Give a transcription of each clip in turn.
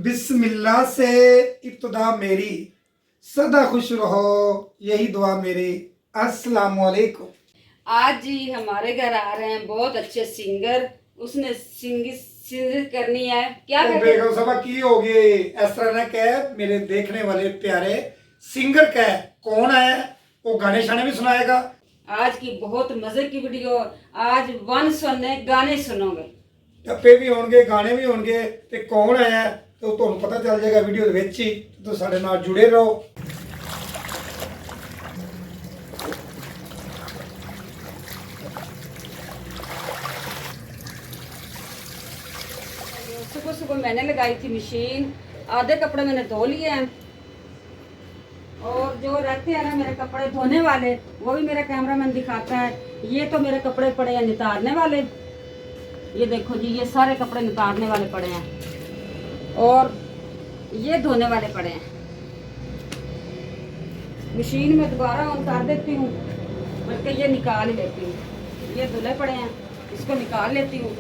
बिस्मिल्लाह से इब्तिदा मेरी, सदा खुश रहो यही दुआ मेरी। अस्सलाम वालेकुम। आज जी हमारे घर आ रहे हैं बहुत अच्छे सिंगर। उसने सिंगिंग करनी है। क्या तो करके बेगम साहबा की होगी इस तरह ना कह, मेरे देखने वाले प्यारे सिंगर कह कौन है, वो गाने शाने भी सुनाएगा। आज की बहुत मजे की वीडियो। आज वन सुनने गाने सुनोगे, टप्पे भी होंगे, गाने भी होंगे, ते कौन है तो ਤੁਹਾਨੂੰ पता चल जाएगा वीडियो ਦੇ ਵਿੱਚ ਹੀ। तो साढ़े नाल जुड़े रहो। सुबह सुबह मैंने लगाई थी मशीन। आधे कपड़े मैंने धो लिए हैं और जो रहते हैं ना मेरे कपड़े धोने वाले, वो भी मेरा कैमरामैन दिखाता है। ये तो मेरे कपड़े पड़े हैं नितारने वाले। ये देखो जी, ये सारे कपड़े नितारने वाले पड़े हैं और ये धोने वाले पड़े हैं। मशीन में दोबारा ऑन कर देती हूँ, बल्कि ये निकाल ही लेती हूँ। ये धुले पड़े हैं, इसको निकाल लेती हूँ।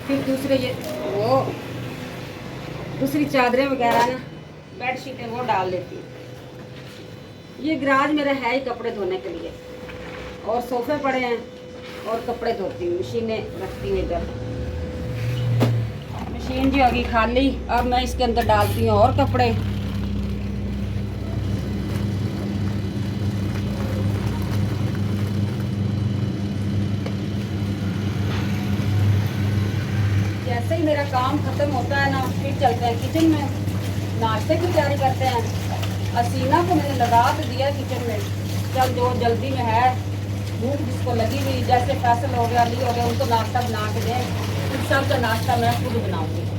फिर दूसरे ये वो दूसरी चादरें वगैरह ना, बेड शीटें वो डाल लेती हूँ। ये गराज मेरा है ही कपड़े धोने के लिए, और सोफे पड़े हैं और कपड़े धोती हूँ। मशीनें रखती हूँ इधर। मशीन जी होगी खाली। अब मैं इसके अंदर डालती हूँ और कपड़े। जैसे ही मेरा काम खत्म होता है ना, फिर चलते हैं किचन में, नाश्ते की तैयारी करते हैं। हसीना को मैंने लगा तो दिया किचन में, चल जो जल्दी में है, भूख जिसको लगी हुई, जैसे फैसल हो गया, अली हो गया, उनको नाश्ता बना के दें। फिर सबका नाश्ता मैं खुद बनाऊंगी।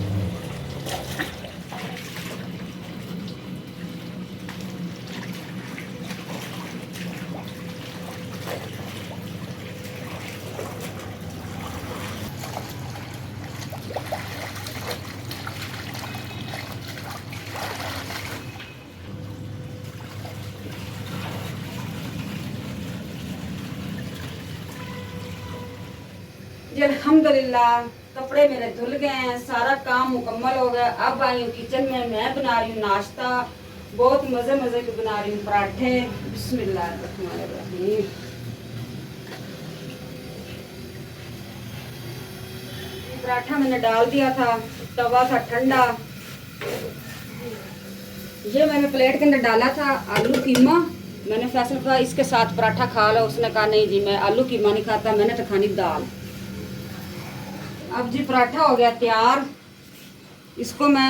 जी अल्हम्दुलिल्लाह, कपड़े मेरे धुल गए हैं, सारा काम मुकम्मल हो गया। अब आई हूँ किचन में, मैं बना रही हूँ नाश्ता। बहुत मज़े मज़े के बना रही हूँ पराठे। बिस्मिल्लाहिर्रहमानिर्रहीम। पराठा मैंने डाल दिया था, तवा था ठंडा। ये मैंने प्लेट के अंदर डाला था आलू कीमा। मैंने फैसल कहा इसके साथ पराठा खा लो, उसने कहा नहीं जी मैं आलू कीमा नहीं खाता, मैंने तो खानी दाल। अब जी पराठा हो गया तैयार। इसको मैं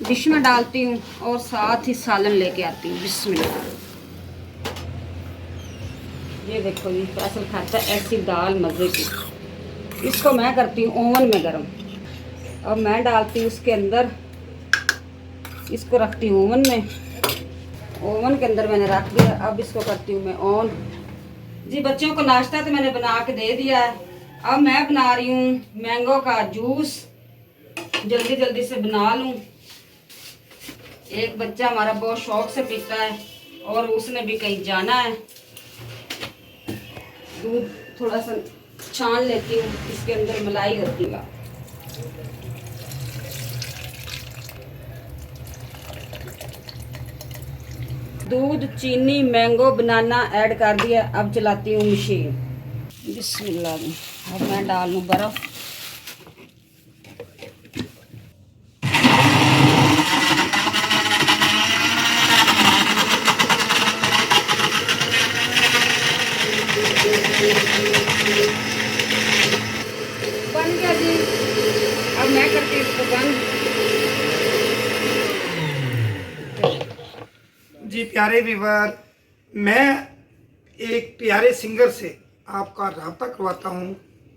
डिश में डालती हूँ और साथ ही सालन लेके आती हूँ। बिस्मिल्लाह। ये देखो ये फैसल खाता है ऐसी दाल मज़े की। इसको मैं करती हूँ ओवन में गर्म। अब मैं डालती हूँ उसके अंदर, इसको रखती हूँ ओवन में। ओवन के अंदर मैंने रख दिया। अब इसको करती हूँ मैं ऑन। जी बच्चों को नाश्ता तो मैंने बना के दे दिया है। अब मैं बना रही हूँ मैंगो का जूस, जल्दी जल्दी से बना लूँ। एक बच्चा हमारा बहुत शौक से पीता है और उसने भी कहीं जाना है। दूध थोड़ा सा छान लेती हूँ, इसके अंदर मलाई होती है। दूध, चीनी, मैंगो, बनाना ऐड कर दिया। अब चलाती हूँ मशीन। बिस्मिल्लाह। अब मैं डाल लूँ बर्फ़। बन गया जी। अब मैं करती हूँ इसको बंद। जी प्यारे व्यूअर, मैं एक प्यारे सिंगर से आपका रब्ता करवाता हूँ।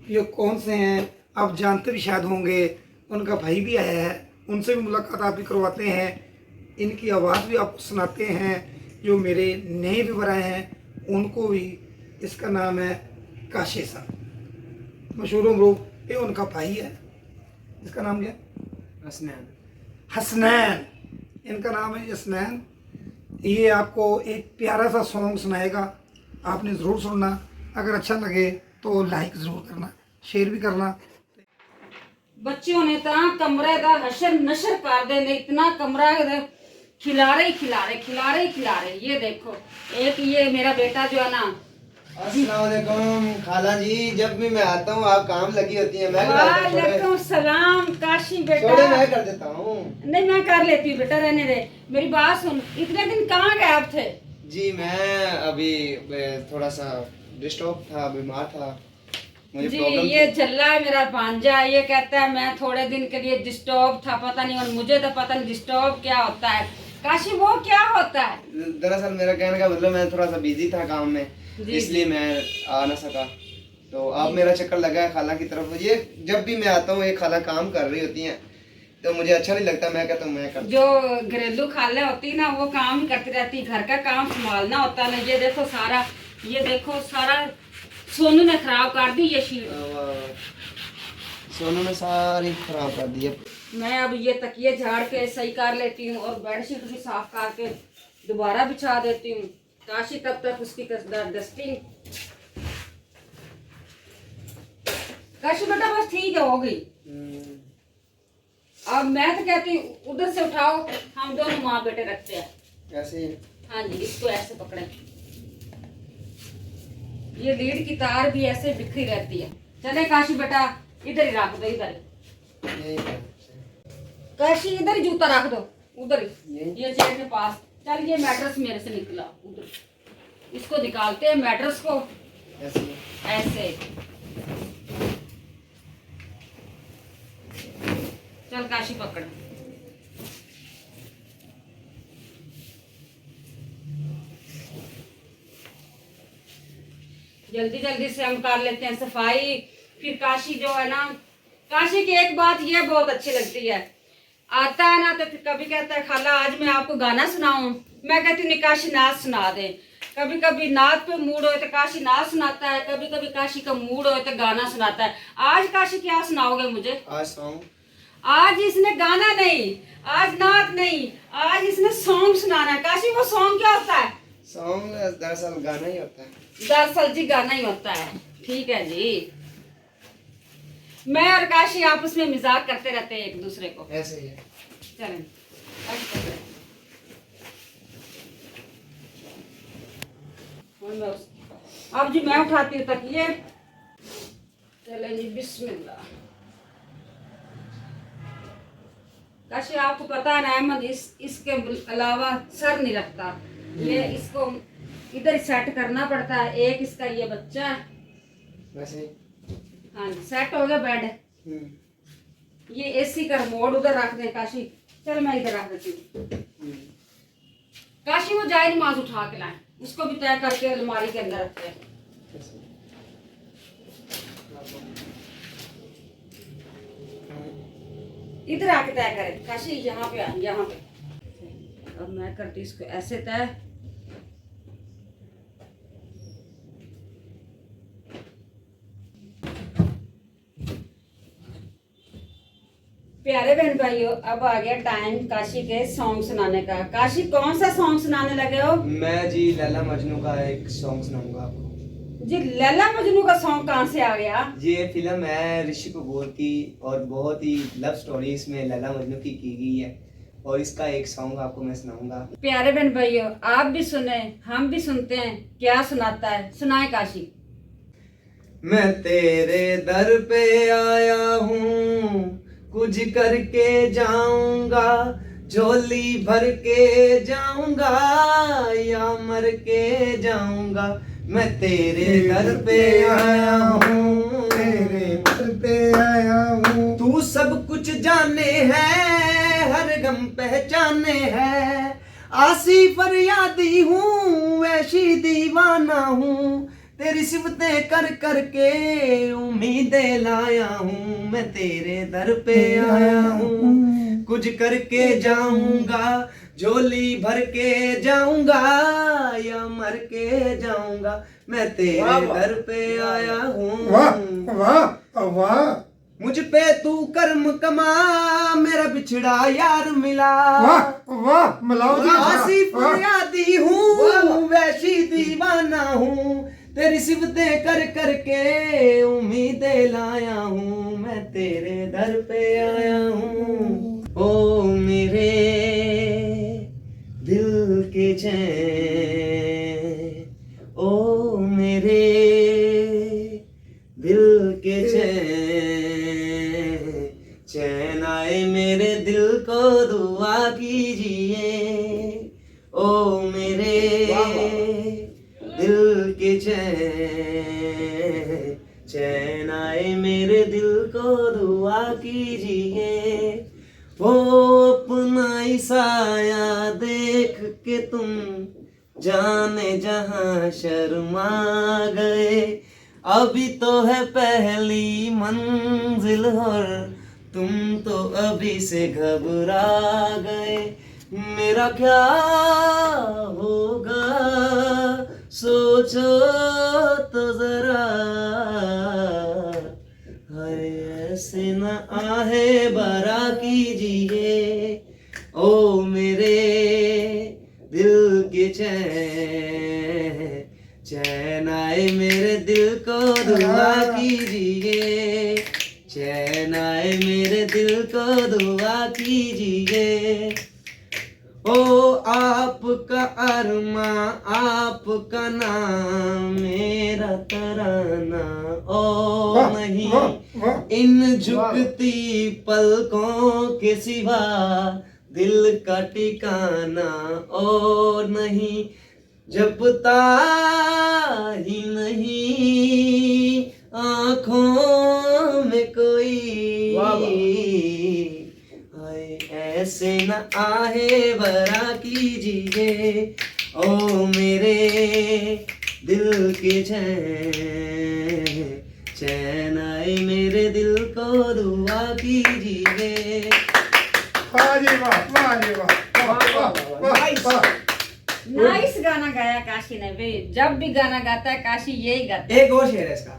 ये कौन से हैं आप जानते भी शायद होंगे, उनका भाई भी आया है, उनसे भी मुलाकात आप भी करवाते हैं, इनकी आवाज़ भी आपको सुनाते हैं। जो मेरे नए व्यूअर आए हैं उनको भी। इसका नाम है काशे साहब, मशहूर मरूफ। ये उनका भाई है, इसका नाम क्या? हसनैन। हसनैन, इनका नाम है हसनैन। ये आपको एक प्यारा सा सॉन्ग सुनाएगा, आपने ज़रूर सुनना। अगर अच्छा लगे तो लाइक ज़रूर करना, शेयर भी करना। बच्चों ने तो कमरे का हशर नशर कर देने, इतना कमरा खिलारे ही खिलारे खिलारे ही खिलारे। ये देखो, एक ये मेरा बेटा जो है ना। अस्सलाम वालेकुम खाला जी, जब भी मैं आता हूँ आप काम लगी होती हैं। मैं करा देता हूँ, वालेकुम सलाम काशी बेटा। छोड़े मैं कर देता हूँ। नहीं मैं कर लेती हूँ बेटा, रहने दे। मेरी बात सुन, इतने दिन कहाँ गए आप थे? जी मैं अभी थोड़ा सा डिस्टर्ब था, बीमार था, मुझे जी प्रॉब्लम ये झल्ला है मेरा भांजा, ये कहता है मैं थोड़े दिन के लिए डिस्टर्ब था, पता नहीं, और मुझे तो पता नहीं डिस्टर्ब क्या होता है। काशी वो क्या होता है? दरअसल मेरा कहने का मतलब मैं थोड़ा सा बिजी था काम में, जी, इसलिए मैं आ ना सका। तो अब मेरा चक्कर लगा है खाला की तरफ। ये जब भी मैं आता हूँ ये खाला काम कर रही होती हैं, तो मुझे अच्छा नहीं लगता। मैं कहता हूँ मैं कर जो घरेलू खाले होती ना, वो काम ही करती रहती, घर का काम संभालना होता है ना। ये देखो सारा, ये देखो सारा सोनू ने खराब कर दी ये शीट। सोनू ने सारी खराब कर दी। मैं अब ये तकिए झाड़ के सही कर लेती हूँ और बेडशीट भी साफ करके दोबारा बिछा देती हूँ। काशी तब तक उसकी डस्टिंग। काशी बेटा बस ठीक है, हो गई। अब मैं तो कहती हूँ उधर से उठाओ, हम दोनों माँ बेटे रखते हैं। ऐसे ही हाँ जी, इसको ऐसे पकड़े। ये लीड की तार भी ऐसे बिखरी रहती है। चले काशी बेटा, इधर ही रख दो, इधर ही। यही है। काशी इधर ही जूता रख दो, उधर ही, यही? ये चेयर के पास। चल ये मैट्रेस मेरे से निकला उधर, इसको निकालते हैं मैट्रेस को ऐसे ही। ऐसे। चल काशी पकड़। जल्दी जल्दी से हम कर लेते हैं सफाई। फिर काशी जो है ना, काशी की एक बात ये बहुत अच्छी लगती है, आता है ना तो फिर कभी कहता है खाला आज मैं आपको गाना सुनाऊं। मैं कहती हूँ काशी नाच सुना दे। कभी कभी नाच पे मूड हो तो काशी नाच सुनाता है, कभी कभी काशी का मूड हो तो गाना सुनाता है। आज काशी क्या सुनाओगे मुझे? आज सॉन्ग। आज इसने गाना नहीं, आज नाच नहीं, आज इसने सॉन्ग सुनाना है। काशी वो सॉन्ग क्या होता है? सॉन्ग दरअसल गाना ही होता है। दरअसल जी गाना ही होता है। ठीक है जी। मैं और काशी आपस में मजाक करते रहते हैं एक दूसरे को। ऐसे ही है। चलें। अब जी मैं उठाती हूँ तकिए। चलें जी, बिस्मिल्लाह। काशी आपको पता है ना अहमद इसके अलावा सर नहीं रखता। ये इसको इधर ही सेट करना पड़ता है। एक इसका ये बच्चा है। वैसे ही। हाँ जी, सेट हो गया बेड। ये एसी का रिमोट उधर रख दे काशी। चल मैं इधर रख देती हूँ। काशी वो जाए नमाज उठा के लाए, उसको भी तय करके अलमारी के अंदर रखते हैं। इधर आके तय करे काशी, यहाँ पे आ, यहाँ पे। अब मैं करती इसको ऐसे तय। प्यारे बहन भाइयों, अब आ गया टाइम काशी के सॉन्ग सुनाने का। काशी कौन सा सॉन्ग सुनाने लगे हो? मैं जी लैला मजनू का एक सॉन्ग सुनाऊंगा आपको। जी लैला मजनू का सॉन्ग कहाँ से आ गया? ये फिल्म है ऋषि कपूर की और बहुत ही लव स्टोरी इसमें लैला मजनू की गई है, और इसका एक सॉन्ग आपको मैं सुनाऊंगा। प्यारे बहन भाइयों, आप भी सुने, हम भी सुनते हैं। क्या सुनाता है, सुनाए काशी। मैं तेरे दर पे आया हूँ, कुछ करके जाऊंगा, झोली भर के जाऊंगा या मर के जाऊंगा। मैं तेरे दर पे आया हूँ, तेरे दर पे आया हूँ। तू सब कुछ जाने है, हर गम पहचाने है। आसी फरियादी हूँ, ऐसी दीवाना हूँ, तेरी सिफतें कर कर के उम्मीदें लाया हूँ। मैं तेरे दर पे आया हूँ, कुछ करके जाऊंगा, झोली भर के जाऊंगा या मर के जाऊंगा। मैं तेरे दर पे आया हूँ। वाह वाह वाह। मुझ पे तू कर्म कमा, मेरा बिछड़ा यार मिला। वाह वाह, मिलाओ जी। आसी फरियादी हूँ, वैसी दीवाना हूँ, तेरी सिफतें कर कर के उम्मीदें लाया हूँ, मैं तेरे दर पे आया हूँ। ओ मेरे दिल के चैन, ओ मेरे दिल के चैन, चैन आए मेरे दिल को दुआ कीजिए। ओ मेरे दिल के चैन, चैन आए मेरे दिल को दुआ कीजिए। वो अपना ही साया देख के तुम जाने जहां शर्मा गए। अभी तो है पहली मंजिल और तुम तो अभी से घबरा गए। मेरा क्या होगा सोचो तो जरा, हाय ऐसे न आहे बरा कीजिए। ओ मेरे दिल के चैन, चैन आए मेरे दिल को दुआ कीजिए। चैन आए मेरे दिल को दुआ कीजिए। ओ आपका अरमा आपका नाम मेरा तराना, ओ नहीं इन झुकती पलकों के सिवा दिल का ठिकाना। ओ नहीं जपता ही नहीं आँखों में कोई, ऐसे न आहे बरा कीजिए। ओ मेरे दिल के चैन, चैन आए मेरे दिल को दुआ कीजिए। वाह जी वाह, वाह जी वाह, वाह वाह वाह वाह। नाइस गाना गाया काशी ने भी। जब भी गाना गाता है काशी यही गाता है। एक और शेर है इसका,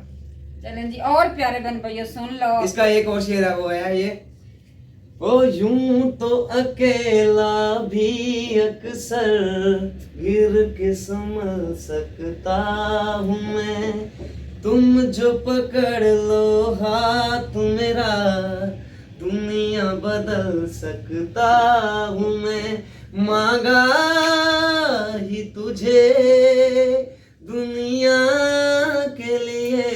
चलें जी और प्यारे बहन भाइयों सुन लो। इसका एक और शेर है, वो है ये। ओ यूं तो अकेला भी अक्सर गिर के संभल सकता हूँ मैं, तुम जो पकड़ लो हाथ मेरा दुनिया बदल सकता हूँ मैं। मांगा ही तुझे दुनिया के लिए,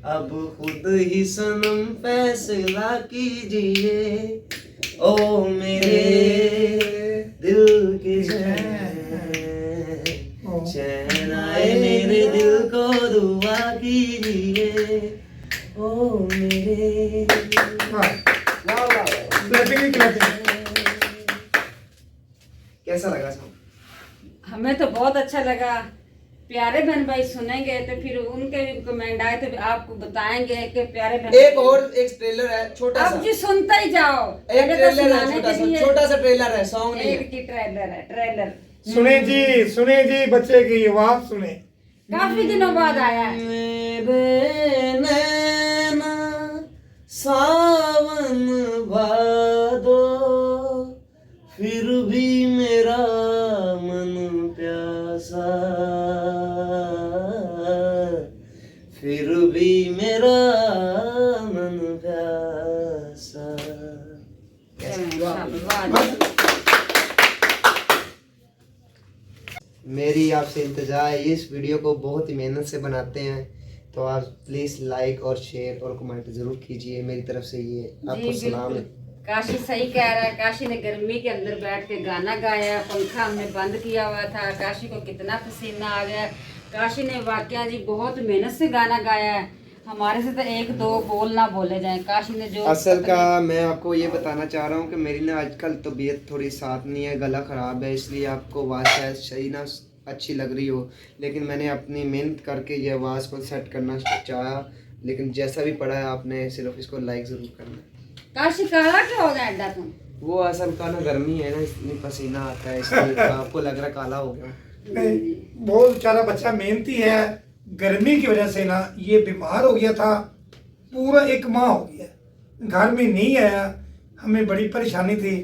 अब खुद ही सनम फैसला कीजिए। ओ मेरे दिल के चैन, चैन आए मेरे दिल को दुआ कीजिए। ओ मेरे क्लैपिंग क्लैपिंग। कैसा लगा सॉन्ग? हमें तो बहुत अच्छा लगा। प्यारे बहन भाई सुनेंगे तो फिर उनके भी कमेंट आए तो आपको बताएंगे कि प्यारे बहन एक और एक ट्रेलर है छोटा सा, अब जी सुनते ही जाओ। एक ट्रेलर है छोटा सा ट्रेलर है, सॉन्ग नहीं एक है। की ट्रेलर है, ट्रेलर सुने जी बच्चे की आवाज सुने। काफी दिनों बाद आया है। मेरे नैना सावन भादो, फिर भी मेरा मन प्यासा, फिर भी मेरा मन प्यासा। मेरी आपसे इंतजार है, इस वीडियो को बहुत ही मेहनत से बनाते हैं, तो आप प्लीज लाइक और शेयर और कमेंट जरूर कीजिए। मेरी तरफ से ये आपको सलाम है। काशी सही कह रहा है। काशी ने गर्मी के अंदर बैठ के गाना गाया, पंखा हमने बंद किया हुआ था। काशी को कितना पसीना आ गया। काशी ने वाकया जी बहुत मेहनत से गाना गाया है। हमारे से तो एक दो बोल ना बोले जाए। काशी ने जो असल का मैं आपको ये बताना चाह रहा हूँ कि मेरी ना आजकल तबीयत थोड़ी साथ नहीं है, गला ख़राब है, इसलिए आपको आवाज़ शायद सही ना अच्छी लग रही हो, लेकिन मैंने अपनी मेहनत करके ये आवाज़ को सेट करना चाहा। लेकिन जैसा भी पड़ा है आपने सिर्फ इसको लाइक ज़रूर करना। काशी काला क्या हो गया अड्डा तुम? वो असल का ना गर्मी है ना, इतनी पसीना आता है इसलिए आपको लग रहा काला हो गया। नहीं, बहुत बेचारा बच्चा मेहनती है। गर्मी की वजह से ना ये बीमार हो गया था, पूरा 1 माह हो गया घर में नहीं आया। हमें बड़ी परेशानी थी,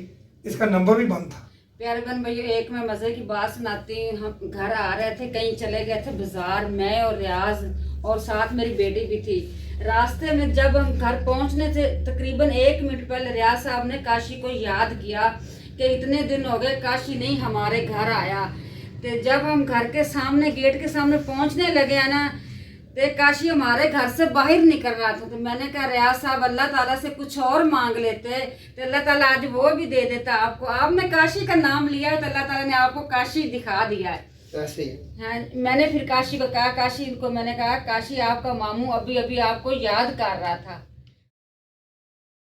इसका नंबर भी बंद था। प्यारे बहन भाइयों, एक मैं मज़े की बात सुनाती हूँ। हम घर आ रहे थे, कहीं चले गए थे बाजार, मैं और रियाज और साथ मेरी बेटी भी थी। रास्ते में जब हम घर पहुंचने से तकरीबन 1 मिनट पहले रियाज साहब ने काशी को याद किया कि इतने दिन हो गए काशी नहीं हमारे घर आया। तो जब हम घर के सामने गेट के सामने पहुंचने लगे हैं ना, तो काशी हमारे घर से बाहर निकल रहा था। तो मैंने कहा रियाज साहब अल्लाह ताला से कुछ और मांग लेते तो अल्लाह ताला आज वो भी दे देता आपको। आपने काशी का नाम लिया है तो अल्लाह ताला ने आपको काशी दिखा दिया है। ऐसे ही हाँ, मैंने फिर काशी को कहा, काशी को मैंने कहा काशी आपका मामू अभी अभी आपको याद कर रहा था।